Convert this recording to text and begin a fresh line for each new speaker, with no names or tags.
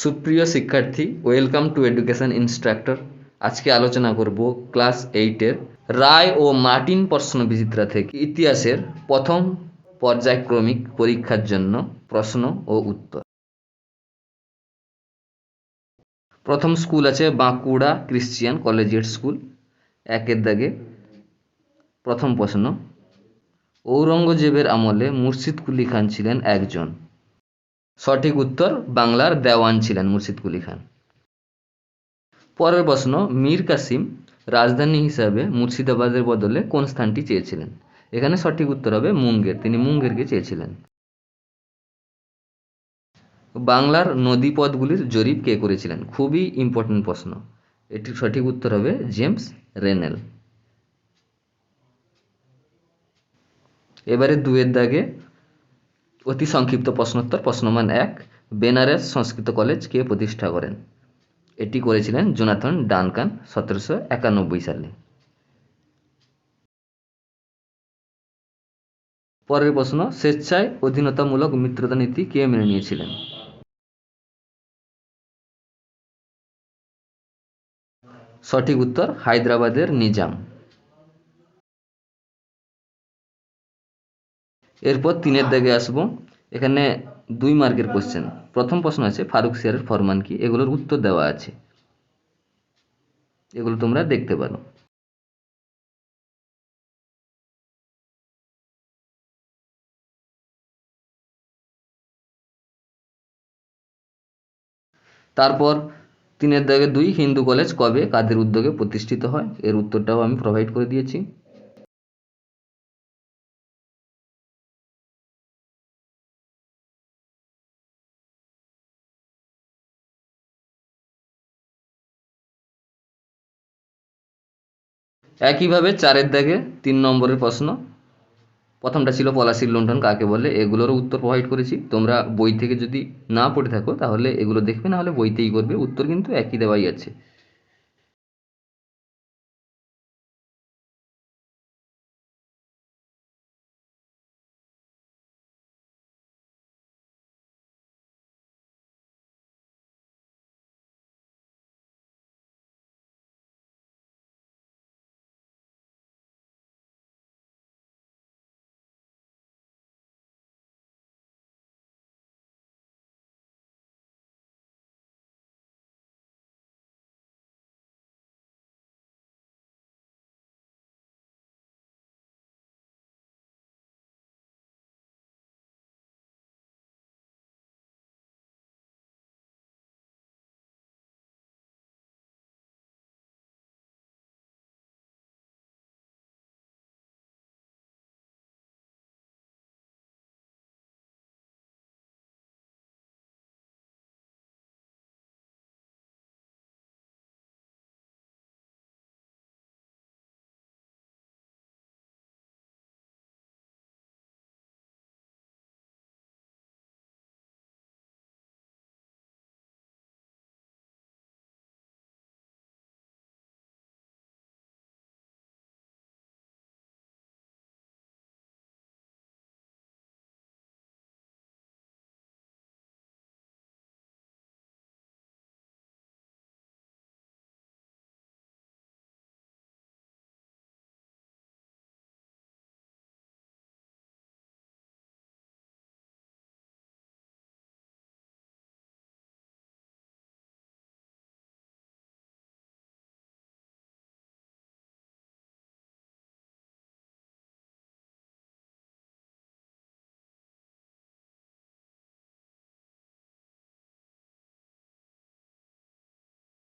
সুপ্রিয় শিক্ষার্থী, welcome to education instructor. আজকে আলোচনা করব ক্লাস 8-এর রায় ও মার্টিন প্রশ্নবিচিত্রা থেকে ইতিহাসের প্রথম পর্যায়ক্রমিক পরীক্ষার জন্য প্রশ্ন ও উত্তর। প্রথম স্কুল আছে বাঁকুড়া ক্রিশ্চিয়ান কলেজিয়েট স্কুল। 1-এর দাগে প্রথম প্রশ্ন, ঔরঙ্গজেবের আমলে মুর্শিদ কুলি খান ছিলেন একজন। সঠিক উত্তর, বাংলার দেওয়ান ছিলেন মুর্শিদ কুলি খান। পরের প্রশ্ন, মীর কাসিম রাজধানী হিসাবে মুর্শিদাবাদের বদলে কোন স্থানটি চেয়েছিলেন? এখানে সঠিক উত্তর হবে মুঙ্গের। তিনি মুঙ্গেরকে চেয়েছিলেন। বাংলার নদীপথগুলির জরিপ কে করেছিলেন? খুবই ইম্পর্টেন্ট প্রশ্ন। এটির সঠিক উত্তর হবে জেমস রেনেল। এবারে 2-এর দাগে অতি সংক্ষিপ্ত প্রশ্নোত্তর। প্রশ্ন মান 1, বেনারস সংস্কৃত কলেজ কে প্রতিষ্ঠা করেন? এটি করেছিলেন জোনাথন ডানকান 1791 সালে। পরের প্রশ্ন, স্বেচ্ছায় অধীনতামূলক মিত্রতা নীতি কে মেনে নিয়েছিলেন? সঠিক উত্তর হায়দ্রাবাদের নিজাম। এরপর 3-এর দাগে আসবো। এখানে 2 মার্কের কোশ্চেন। প্রথম প্রশ্ন আছে ফারুকসিয়ারের ফরমান কি? এগুলোর উত্তর দেওয়া আছে, এগুলো তোমরা দেখতে পারো। তারপর 3-এর দাগে 2, হিন্দু কলেজ কবে কাদের উদ্যোগে প্রতিষ্ঠিত হয়? এর উত্তরটাও আমি প্রোভাইড করে দিয়েছি। একইভাবে 4-এর দাগে 3 নম্বরের প্রশ্ন। প্রথমটা ছিল পলাশীর লুণ্ঠন কাকে বলে? এগুলোরও উত্তর প্রোভাইড করেছি। তোমরা বই থেকে যদি না পড়ে থাকো তাহলে এগুলো দেখবে, না হলে বইতেই করবে। উত্তর কিন্তু একই দেওয়াই আছে।